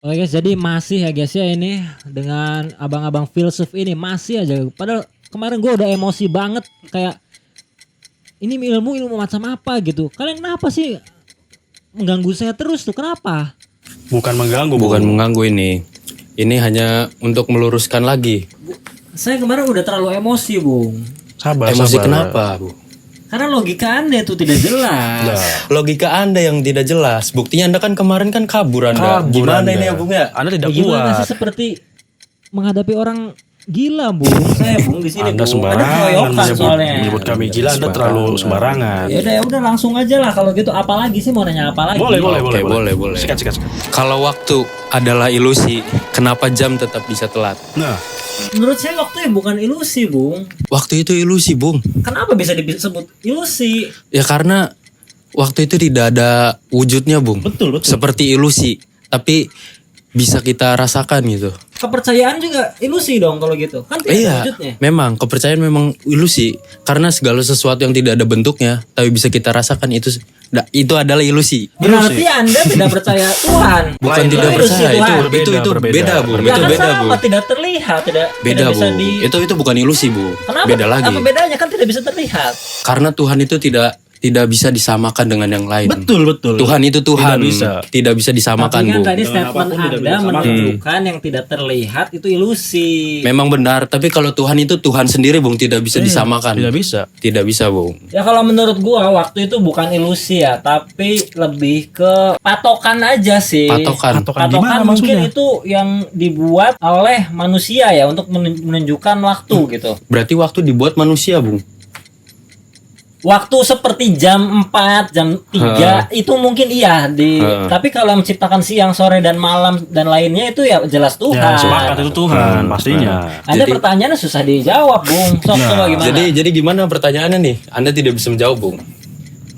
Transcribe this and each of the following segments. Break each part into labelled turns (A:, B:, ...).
A: Oke guys, jadi masih ya guys ya ini dengan abang-abang filsuf ini masih aja. Padahal kemarin gue udah emosi banget kayak ini ilmu macam apa gitu. Kalian kenapa sih mengganggu saya terus tuh? Kenapa?
B: Bukan mengganggu,
C: Bukan mengganggu ini. Ini hanya untuk meluruskan lagi.
A: Saya kemarin udah terlalu emosi, Bung.
B: Sabar,
C: Emosi
B: sabar.
C: kenapa, Bu?
A: Karena logika Anda itu tidak jelas.
C: Logika Anda yang tidak jelas. Buktinya Anda kan kemarin kan kabur Anda.
B: Kabur
C: Gimana
B: Anda.
C: ini ya, Bung ya?
B: Anda tidak
A: Gimana
B: kuat.
A: sih seperti menghadapi orang gila, Bung? Saya, Bung, di sini,
B: Anda
A: Bung. Ada
B: sembarangan
A: keroyokan soalnya.
B: menyebut kami gila. Anda terlalu sembarangan.
A: Ya udah langsung aja lah kalau gitu. Apalagi sih mau nanya apa lagi?
B: Boleh.
C: Boleh.
B: Sikat.
C: Kalau waktu adalah ilusi, kenapa jam tetap bisa telat?
B: Nah,
A: Menurut saya waktu bukan ilusi, Bung.
C: Waktu itu ilusi, Bung.
A: Kenapa bisa disebut ilusi?
C: Ya karena waktu itu tidak ada wujudnya, Bung.
B: betul.
C: Seperti ilusi, tapi bisa kita rasakan gitu.
A: Kepercayaan juga ilusi dong kalau gitu. Kan tidak ada
C: Iya,
A: wujudnya.
C: memang kepercayaan memang ilusi karena segala sesuatu yang tidak ada bentuknya tapi bisa kita rasakan itu adalah ilusi.
A: Berarti Anda tidak percaya Tuhan.
C: Bukan
B: Lain,
C: tidak
B: lain.
C: percaya
A: Ilusi
C: itu
A: Tuhan.
C: itu
B: Berbeda.
C: beda, Bu.
A: Ya
C: Itu
A: kan
C: beda, Bu.
A: sama, tidak terlihat, tidak
C: Beda,
A: bisa
C: Bu.
A: di.
C: Itu bukan ilusi, Bu.
A: Kenapa?
C: Beda lagi.
A: Apa bedanya kan tidak bisa terlihat?
C: Karena Tuhan itu tidak bisa disamakan dengan yang lain.
B: betul.
C: Tuhan itu Tuhan.
B: Tidak bisa.
C: disamakan,
A: Tapi kan
C: Bu.
A: tadi
B: Dengan
A: statement
B: apapun tidak
A: Anda
B: bisa disamakan.
A: menunjukkan yang tidak terlihat itu ilusi.
C: Memang benar, tapi kalau Tuhan itu Tuhan sendiri, Bung, tidak bisa disamakan.
B: Tidak bisa.
C: Tidak bisa, Bung.
A: Ya kalau menurut gua waktu itu bukan ilusi ya, tapi lebih ke patokan aja sih.
C: Patokan.
B: Patokan gimana
A: mungkin
B: maksudnya?
A: itu yang dibuat oleh manusia ya untuk menunjukkan waktu gitu.
C: Berarti waktu dibuat manusia, Bung.
A: Waktu seperti jam 4, jam 3 itu mungkin iya tapi kalau menciptakan siang, sore dan malam dan lainnya itu ya jelas Tuhan.
B: Ya, sepakat itu Tuhan pastinya.
A: Ada
C: Jadi-
A: pertanyaannya susah dijawab, Bung. Sok coba gimana?
C: Jadi gimana pertanyaannya nih? Anda tidak bisa menjawab, Bung.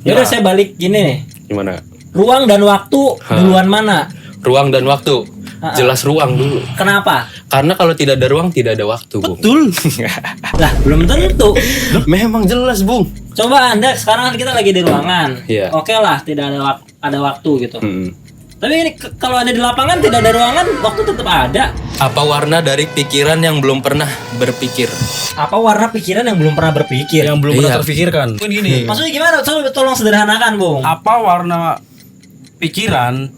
A: Yaudah saya balik gini nih.
C: Gimana?
A: Ruang dan waktu duluan mana?
C: Ruang dan waktu. Jelas ruang dulu.
A: Kenapa?
C: Karena kalau tidak ada ruang, tidak ada waktu, Bung.
B: Betul.
A: Lah, belum tentu.
C: Memang jelas, Bung.
A: Coba Anda sekarang kan kita lagi di ruangan.
C: Iya.
A: Oke lah, tidak ada waktu gitu.
C: Hmm.
A: Tapi ini kalau ada di lapangan tidak ada ruangan, waktu tetap ada.
C: Apa warna dari pikiran yang belum pernah berpikir?
A: Apa warna pikiran yang belum pernah berpikir?
B: Yang belum pernah
C: Iya.
B: terfikirkan. Mungkin gini.
A: Maksudnya gimana? Coba tolong sederhanakan, Bung.
B: Apa warna pikiran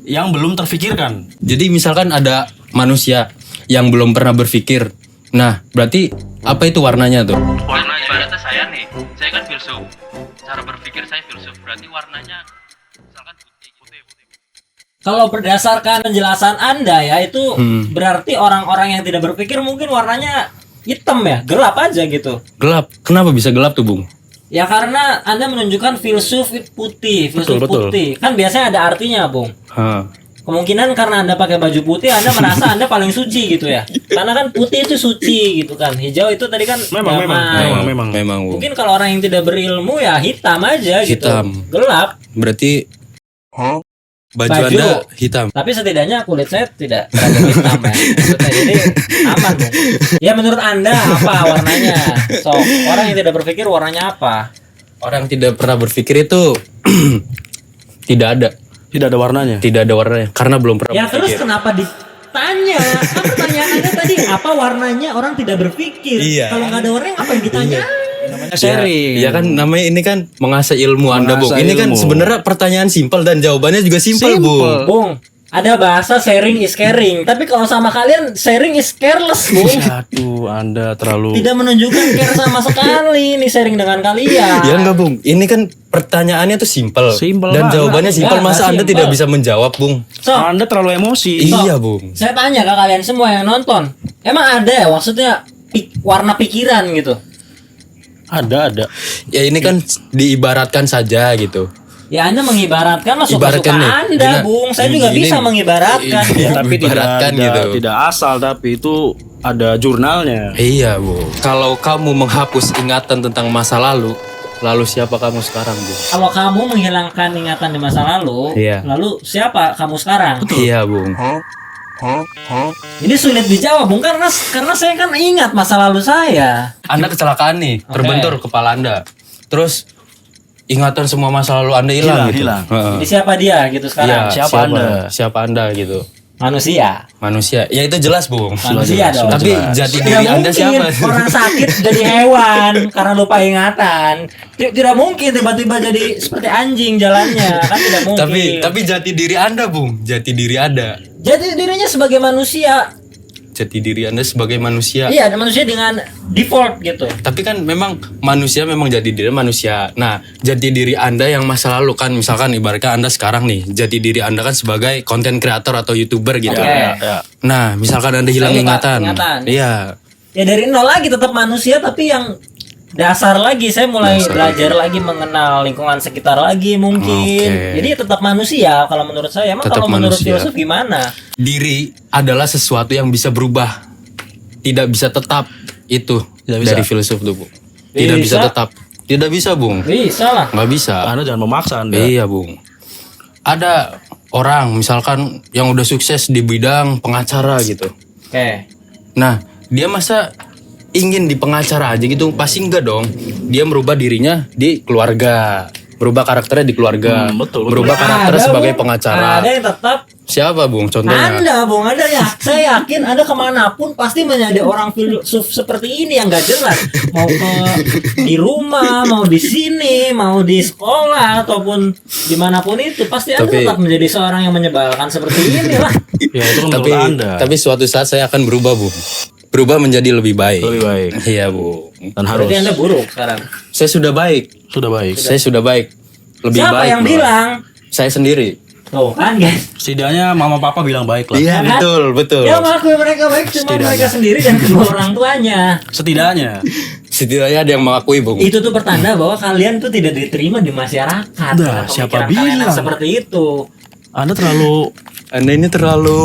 B: yang belum terfikirkan?
C: Jadi misalkan ada manusia yang belum pernah berpikir. Nah, berarti apa itu warnanya tuh?
D: Warna ibaratnya saya nih, saya kan filsuf. Cara berpikir saya filsuf, berarti warnanya misalkan putih.
A: Kalau berdasarkan penjelasan Anda ya itu berarti orang-orang yang tidak berpikir mungkin warnanya hitam ya, gelap aja gitu.
C: Gelap. Kenapa bisa gelap tuh, Bung?
A: Ya karena Anda menunjukkan filsuf putih, filsuf
B: Betul.
A: putih. Kan biasanya ada artinya, Bung. Kemungkinan karena Anda pakai baju putih Anda merasa Anda paling suci gitu ya. Karena kan putih itu suci gitu kan. Hijau itu tadi kan damai.
C: Memang, Bung.
A: Mungkin kalau orang yang tidak berilmu ya hitam aja gitu.
C: Hitam.
A: Gelap.
C: Berarti baju
A: Baju.
C: Anda hitam.
A: Tapi setidaknya kulit saya tidak terlalu hitam ya. Maksudnya, jadi aman dong. Ya menurut Anda apa warnanya? So, orang yang tidak berpikir warnanya apa?
C: Orang yang tidak pernah berpikir itu tidak ada.
B: Tidak ada warnanya.
C: Tidak ada warnanya karena belum pernah
A: Ya terus
C: berpikir.
A: kenapa ditanya? Kan pertanyaan Anda tadi apa warnanya orang tidak berpikir?
C: Iya.
A: Kalau nggak ada warnanya apa yang ditanya?
B: Namanya sharing.
C: Ya kan namanya ini kan mengasah ilmu Anda, Bung.
B: Mengasah
C: Ini kan
B: ilmu.
C: sebenarnya pertanyaan simpel dan jawabannya juga simpel, Bung.
A: Bung, ada bahasa sharing is caring. Tapi kalau sama kalian sharing is careless, Bung.
B: Aduh, Anda terlalu.
A: Tidak menunjukkan care sama sekali nih sharing dengan kalian.
C: Ya enggak, Bung. Ini kan pertanyaannya tuh simpel.
B: Simpel
C: Dan
B: banget.
C: jawabannya simpel.
A: Enggak,
C: Masa
A: enggak
C: Anda
A: simpel.
C: tidak bisa menjawab, Bung?
A: So,
B: Anda terlalu emosi.
C: Iya, Bung.
A: saya tanya ke kalian semua yang nonton, emang ada ya maksudnya warna pikiran gitu?
B: Ada.
C: Ya ini kan diibaratkan saja gitu.
A: Ya Anda mengibaratkan lah suka-suka
C: Ibaratkan nih,
A: Anda,
C: gini,
A: Bung. Saya juga
C: gini,
A: bisa mengibaratkan.
C: Iya,
B: Tapi
C: Ibaratkan
B: tidak,
C: gitu.
B: tidak asal, tapi itu ada jurnalnya.
C: Iya, Bu. Kalau kamu menghapus ingatan tentang masa lalu siapa kamu sekarang, Bu?
A: Kalau kamu menghilangkan ingatan di masa lalu,
C: Iya.
A: lalu siapa kamu sekarang?
C: Iya, Bung.
A: Ini sulit dijawab, Bung, karena saya kan ingat masa lalu saya.
C: Anda kecelakaan nih, terbentur kepala Anda. Terus ingatan semua masa lalu Anda hilang gitu.
B: Hilang.
C: Heeh.
A: Jadi siapa dia gitu sekarang?
C: Iya,
B: Siapa Anda?
C: Siapa Anda gitu. Manusia. Ya itu jelas, Bung.
A: Manusia dong.
C: Tapi jati diri Anda siapa?
A: Orang sakit jadi hewan karena lupa ingatan. Tidak mungkin tiba-tiba jadi seperti anjing jalannya, kan tidak mungkin.
C: Tapi jati diri Anda, Bung. Jati diri Anda.
A: Jati dirinya sebagai manusia.
C: Jati diri Anda sebagai manusia.
A: Iya, ada manusia dengan default gitu.
C: Tapi kan memang manusia memang jati diri manusia. Nah, jati diri Anda yang masa lalu kan misalkan ibaratnya Anda sekarang nih, jati diri Anda kan sebagai content creator atau YouTuber gitu.
A: Oke.
B: Ya.
C: Nah, misalkan Anda hilang
A: Saya lupa
C: ingatan.
A: ingatan.
C: Iya.
A: Ya dari nol lagi tetap manusia, tapi yang dasar lagi saya mulai belajar lagi mengenal lingkungan sekitar lagi mungkin.
C: Oke.
A: Jadi tetap manusia kalau menurut saya. Emang
C: Tetap
A: kalau menurut
C: manusia.
A: filsuf gimana?
C: Diri adalah sesuatu yang bisa berubah. Tidak bisa tetap itu
B: Tidak bisa.
C: dari filsuf tuh, Bu. Tidak bisa
A: Bisa.
C: tetap. Tidak bisa, Bung.
A: Bisa lah.
C: Nggak bisa.
B: Anda jangan memaksa Anda.
C: Iya, Bung. Ada orang misalkan yang udah sukses di bidang pengacara gitu.
A: Oke.
C: Nah, dia masa ingin di pengacara aja gitu? Pasti enggak dong. Dia merubah dirinya di keluarga. Merubah karakternya di keluarga.
B: Betul.
C: Merubah karakternya
A: Ada,
C: sebagai
A: Bung. Ada
C: pengacara.
A: yang tetap.
C: Siapa, Bung? Contohnya?
A: Anda, Bung, ada ya. Saya yakin Anda kemanapun pasti menjadi orang filsuf seperti ini yang gak jelas. Mau di rumah, mau di sini, mau di sekolah ataupun dimanapun itu, pasti Anda
C: Tapi-
A: tetap menjadi seorang yang menyebalkan seperti ini lah.
B: Ya itu kan
C: tapi
B: menurut Anda.
C: tapi suatu saat saya akan berubah, Bung. Berubah menjadi lebih baik.
B: Lebih baik.
C: Iya, Bung.
B: Dan harus.
A: Berarti Anda buruk sekarang.
C: Saya sudah baik.
B: Sudah baik.
C: Saya sudah baik. Lebih
A: Siapa
C: baik.
A: yang
C: malah.
A: bilang?
C: Saya sendiri.
A: Tuh kan guys.
B: Setidaknya mama papa bilang baik lah.
C: Iya,
A: kan?
C: betul, betul.
A: Yang mengakui mereka baik cuma
B: Setidaknya.
A: mereka sendiri dan kedua orang tuanya.
B: Setidaknya.
C: Setidaknya ada yang mengakui, Bung.
A: Itu tuh pertanda bahwa kalian tuh tidak diterima di masyarakat.
B: Dah,
A: Dengan
B: siapa
A: pemikiran kalian yang
B: bilang?
A: seperti itu.
B: Anda terlalu
C: Anda ini terlalu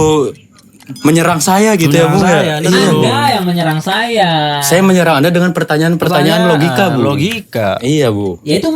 C: menyerang saya gitu ya,
B: Menyerang
C: Bung.
B: saya,
C: Ya?
B: Anda
C: Iya,
B: tuh.
C: Bung.
A: Anda yang menyerang saya.
C: Saya menyerang Anda dengan pertanyaan-pertanyaan logika, Bu.
B: Logika.
C: Iya, Bu.
A: Ya itu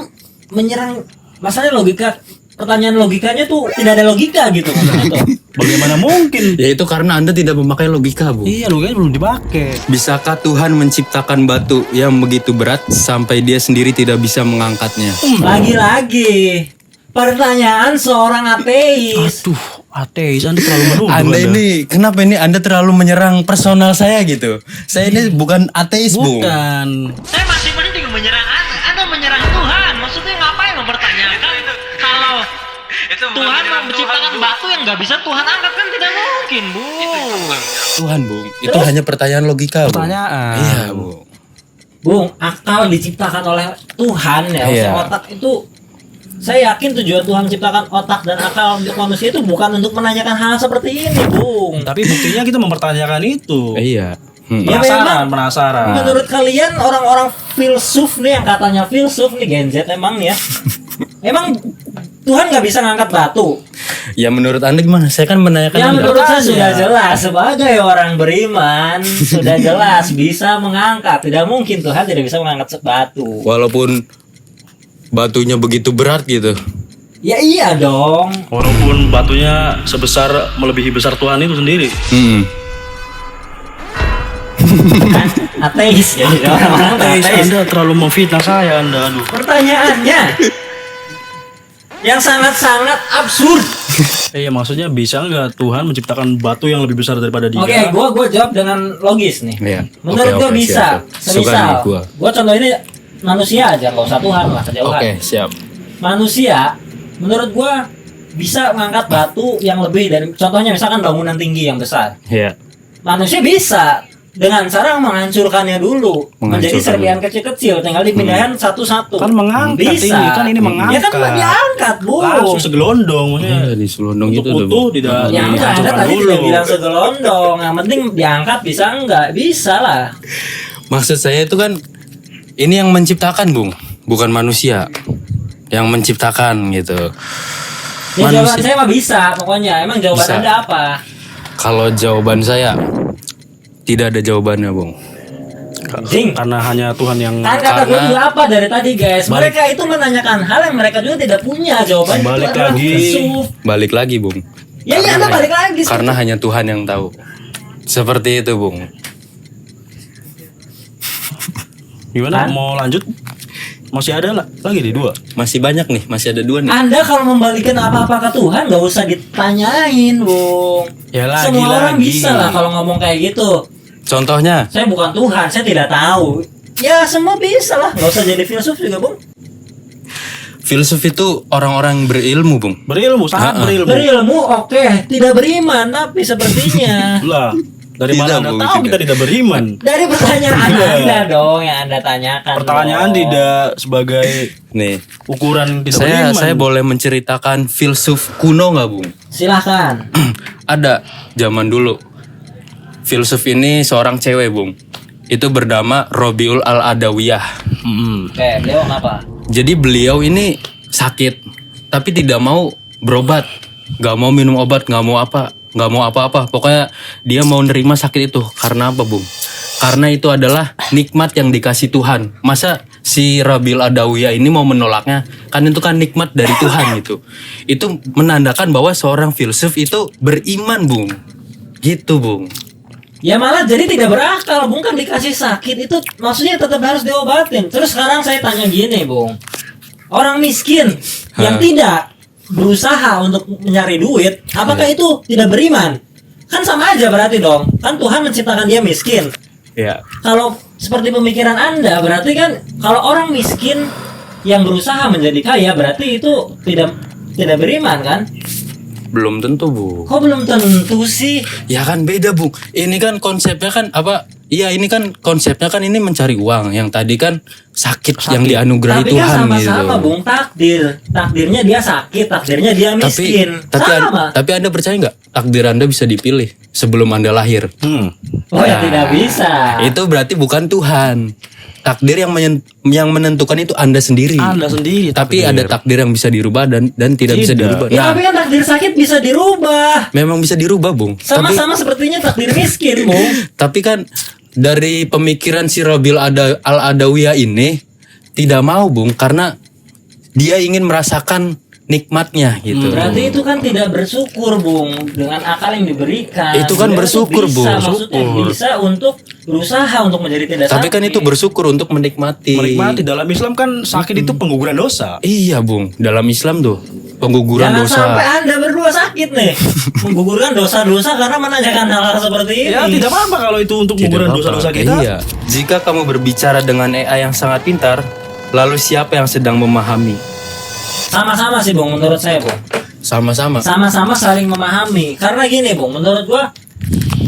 A: menyerang, masalahnya logika, pertanyaan logikanya tuh tidak ada logika gitu maksudnya tuh.
B: Bagaimana mungkin?
C: Ya itu karena Anda tidak memakai logika, Bu.
B: Iya, logikanya belum dipakai.
C: Bisakah Tuhan menciptakan batu yang begitu berat sampai dia sendiri tidak bisa mengangkatnya?
A: Lagi-lagi pertanyaan seorang ateis.
B: Aduh, ateis Anda terlalu menuduh.
C: Anda ini, kenapa ini Anda terlalu menyerang personal saya gitu? Saya ini bukan ateis, Bung.
B: Bukan.
D: Saya masih mending menyerang Anda menyerang Tuhan. Maksudnya ngapain mempertanyakan kalau Tuhan mau menciptakan batu yang nggak bisa Tuhan angkat kan tidak mungkin, Bu.
C: Tuhan, Bung. Itu hanya pertanyaan logika, Bung.
B: Pertanyaan.
C: Iya, Bung.
A: Bung, akal diciptakan oleh Tuhan ya,
C: Iya.
A: otak itu. Saya yakin tujuan Tuhan menciptakan otak dan akal untuk manusia itu bukan untuk menanyakan hal seperti ini, Bung.
B: Tapi buktinya kita mempertanyakan itu.
C: Iya.
A: Ya,
B: Penasaran,
A: memang.
B: penasaran.
A: Menurut kalian orang-orang filsuf nih yang katanya filsuf nih Gen Z emang nih ya. Emang Tuhan nggak bisa ngangkat batu?
C: Ya menurut Anda gimana? Saya kan menanyakan
A: Ya
C: Anda.
A: menurut saya sudah jelas sebagai orang beriman sudah jelas bisa mengangkat. Tidak mungkin Tuhan tidak bisa mengangkat batu.
C: Walaupun batunya begitu berat gitu.
A: Ya iya dong.
B: Walaupun batunya sebesar melebihi besar Tuhan itu sendiri.
A: Kan ateis jadi orang-orang
B: Ateis,
A: ateis.
B: Anda terlalu memfitnah saya, Anda. Aduh.
A: Pertanyaannya yang sangat-sangat absurd.
B: Iya, maksudnya bisa nggak Tuhan menciptakan batu yang lebih besar daripada dia?
A: Oke, gua jawab dengan logis nih.
C: Iya.
A: Menurut
C: Oke,
A: gua
C: oke,
A: bisa.
C: siap. Suka
A: Semisal,
C: nih gua.
A: gua contoh ini manusia aja, nggak usah Tuhan lah kejauhan.
C: Oke, siap.
A: Manusia, menurut gua bisa mengangkat batu yang lebih dari, contohnya misalkan bangunan tinggi yang besar.
B: Iya.
A: Manusia bisa dengan cara menghancurkannya dulu menjadi
C: Menghancurkan
A: serpihan kecil-kecil, tinggal dipindahin satu-satu.
B: Kan mengangkat
A: bisa.
B: ini, kan ini mengangkat.
A: Ya kan diangkat, Bu.
B: Langsung segelondong maksudnya.
C: Iya, di selondong gitu
B: Untuk
C: tuh.
B: utuh tidak
A: Ya enggak, Anda
B: dihancurkan
A: tadi
B: dulu.
A: tidak bilang segelondong. Yang penting diangkat bisa enggak? Bisa lah.
C: Maksud saya itu kan ini yang menciptakan, Bung, bukan manusia. Yang menciptakan gitu.
A: Ya jawaban saya mah bisa, pokoknya. Emang jawaban
C: Bisa.
A: Anda apa?
C: Kalau jawaban saya tidak ada jawabannya, Bung.
A: Jing.
B: Karena hanya Tuhan yang
A: Kan kata gue juga apa dari tadi guys. Mereka itu menanyakan hal yang mereka juga tidak punya jawaban.
B: Balik
A: itu adalah
B: lagi.
A: filsuf.
C: Balik lagi, Bung.
A: Ya iya, Anda balik lagi.
C: Karena hanya Tuhan yang tahu. Seperti itu, Bung.
B: gimana
A: Kan?
B: mau lanjut? Masih ada lagi di 2.
C: Masih banyak nih, masih ada 2 nih.
A: Anda kalau membalikan apa-apa ke Tuhan gak usah ditanyain, Bung.
C: Ya
A: Semua orang bisa lah kalau ngomong kayak gitu.
C: Contohnya,
A: Saya bukan Tuhan, saya tidak tahu. Ya semua bisa lah, gak usah jadi filsuf juga, Bung.
C: filsuf itu orang-orang berilmu, Bung.
B: Berilmu, sangat berilmu.
A: Berilmu oke, tidak beriman tapi sepertinya.
B: Lah, dari
C: Tidak,
B: mana Anda
C: Bung,
B: tahu
C: tidak.
B: kita tidak beriman?
A: Dari pertanyaan Anda dong yang Anda tanyakan.
B: Pertanyaan
A: dong.
B: tidak sebagai
C: Nih,
B: ukuran tidak
C: saya
B: beriman.
C: boleh menceritakan filsuf kuno nggak, Bung?
A: Silahkan.
C: Ada zaman dulu. Filsuf ini seorang cewek, Bung. Itu bernama Robiul Al-Adawiyah.
A: Oke, beliau apa?
C: Jadi beliau ini sakit, tapi tidak mau berobat, nggak mau minum obat, nggak mau apa-apa. Pokoknya dia mau nerima sakit itu. Karena apa, Bung? Karena itu adalah nikmat yang dikasih Tuhan. Masa si Robiul Adawiyah ini mau menolaknya? Kan itu kan nikmat dari Tuhan gitu. Itu menandakan bahwa seorang filsuf itu beriman, Bung. Gitu, Bung.
A: Ya malah jadi tidak berakal, Bung, kan dikasih sakit itu maksudnya tetap harus diobatin. Terus sekarang saya tanya gini, Bung. Orang miskin yang tidak berusaha untuk mencari duit, apakah itu tidak beriman? Kan sama aja berarti dong. Kan Tuhan menciptakan dia miskin.
C: Ya.
A: Kalau seperti pemikiran Anda, berarti kan kalau orang miskin yang berusaha menjadi kaya, berarti itu tidak beriman kan?
C: Belum tentu, Bu.
A: Kok belum tentu sih?
C: Ya kan beda, Bu. Ini kan konsepnya kan apa? Iya, ini kan konsepnya kan ini mencari uang. Yang tadi kan sakit yang dianugerahi
A: Tapi kan
C: Tuhan
A: sama-sama,
C: gitu.
A: Bung, takdirnya dia sakit, takdirnya dia miskin. Sama.
C: Tapi Anda percaya nggak takdir Anda bisa dipilih sebelum Anda lahir?
A: Oh ya tidak bisa.
C: Itu berarti bukan Tuhan. Takdir yang menentukan itu Anda sendiri.
B: Anda sendiri.
C: Tapi ada takdir yang bisa dirubah dan tidak bisa dirubah.
A: Ya,
C: Nah,
A: tapi kan takdir sakit bisa dirubah.
C: memang bisa dirubah, Bung.
A: Sama-sama sepertinya takdir miskin, Bung.
C: Tapi kan dari pemikiran si Robiul Al-Adawiyah ini tidak mau, Bung, karena dia ingin merasakan nikmatnya gitu.
A: Berarti itu kan tidak bersyukur, Bung, dengan akal yang diberikan.
C: Itu kan
A: Dia
C: bersyukur,
A: bisa,
C: Bung.
A: Maksudnya bisa untuk berusaha untuk menjadi tidak
C: Tapi
A: sakit.
C: kan itu bersyukur untuk menikmati.
B: Menikmati dalam Islam kan sakit itu pengguguran dosa.
C: Iya, Bung. Dalam Islam tuh pengguguran
A: Jangan
C: dosa.
A: sampai Anda berdua sakit nih. Menggugurkan dosa-dosa karena menanyakan hal-hal seperti ini.
B: Ya tidak apa-apa kalau itu untuk
C: Tidak
B: pengguguran
C: apa-apa.
B: dosa-dosa kita.
C: Iya. Jika kamu berbicara dengan AI yang sangat pintar, lalu siapa yang sedang memahami?
A: Sama-sama sih, Bung, menurut saya, Bung.
C: Sama-sama.
A: Sama-sama saling memahami. Karena gini, Bung, menurut gua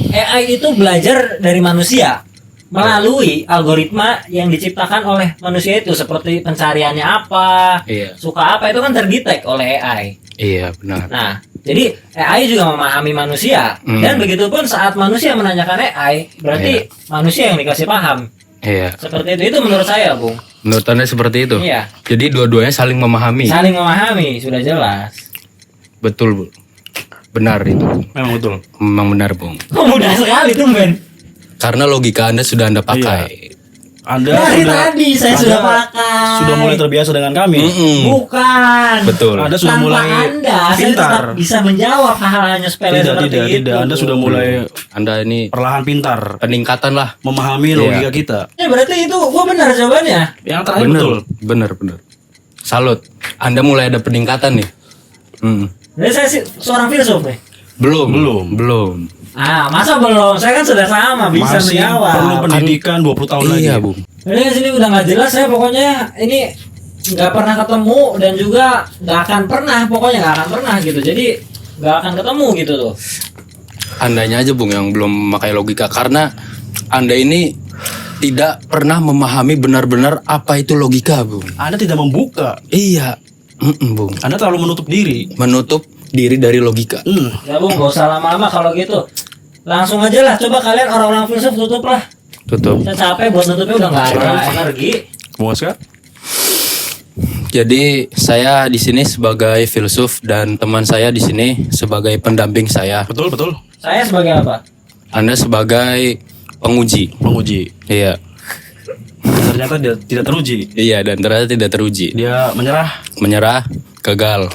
A: AI itu belajar dari manusia melalui algoritma yang diciptakan oleh manusia itu, seperti pencariannya apa,
C: Iya.
A: suka apa, itu kan terdetek oleh AI.
C: Iya, benar.
A: Nah, jadi AI juga memahami manusia. Dan begitupun saat manusia menanyakan AI, berarti manusia yang dikasih paham.
C: Iya.
A: Seperti itu menurut saya, Bung.
C: Menurut Anda seperti itu?
A: Iya.
C: Jadi dua-duanya saling memahami.
A: Saling memahami, sudah jelas.
C: Betul, Bu. Benar itu.
B: Memang betul.
C: Memang benar, Bung.
A: Kok mudah sekali tuh, Ben?
C: Karena logika Anda sudah Anda pakai.
B: Anda
A: Dari
B: sudah
A: tadi saya
B: Anda
A: sudah pakai.
B: sudah mulai terbiasa dengan kami.
A: Bukan.
C: Betul.
B: Anda sudah
A: Tanpa
B: mulai
A: Anda, saya
B: pintar.
A: tetap bisa menjawab hal-halnya sepele
B: Tidak,
A: seperti
B: tidak,
A: itu.
B: tidak. Anda sudah mulai
C: Anda ini
B: perlahan pintar
C: peningkatan lah.
B: memahami logika kita.
A: Ya berarti itu gua benar jawabannya.
B: Yang terakhir
C: Benar,
B: betul.
C: benar. Salut. Anda mulai ada peningkatan nih.
A: Jadi saya sih seorang filsuf nih.
C: Belum.
A: Ah, masa belum? Saya kan sudah sama bisa
B: Masih
A: menjawab.
B: perlu pendidikan 20 tahun lagi.
C: Iya, Bung.
A: Jadi di sini udah nggak jelas saya pokoknya ini nggak pernah ketemu dan juga nggak akan pernah, pokoknya nggak akan pernah gitu. Jadi nggak akan ketemu gitu tuh.
C: Andanya aja, Bung, yang belum memakai logika karena Anda ini tidak pernah memahami benar-benar apa itu logika, Bung.
B: Anda tidak membuka.
C: Iya. Bung.
B: Anda terlalu menutup diri.
C: Menutup diri dari logika.
A: Ya Bung, gak usah lama-lama kalau gitu. Langsung aja lah, coba kalian orang-orang filsuf tutup lah.
C: Tutup.
A: Saya capek buat nutupnya udah nggak ada energi.
B: Puas kan?
C: Jadi saya di sini sebagai filsuf dan teman saya di sini sebagai pendamping saya.
B: Betul, betul.
A: Saya sebagai apa?
C: Anda sebagai penguji.
B: Penguji.
C: Iya.
B: Ternyata dia tidak teruji.
C: Iya, dan ternyata tidak teruji.
B: Dia menyerah.
C: Menyerah, gagal.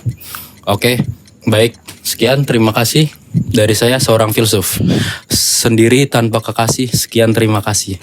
C: Oke, baik. Sekian, terima kasih dari saya seorang filsuf. Sendiri tanpa kekasih, sekian terima kasih.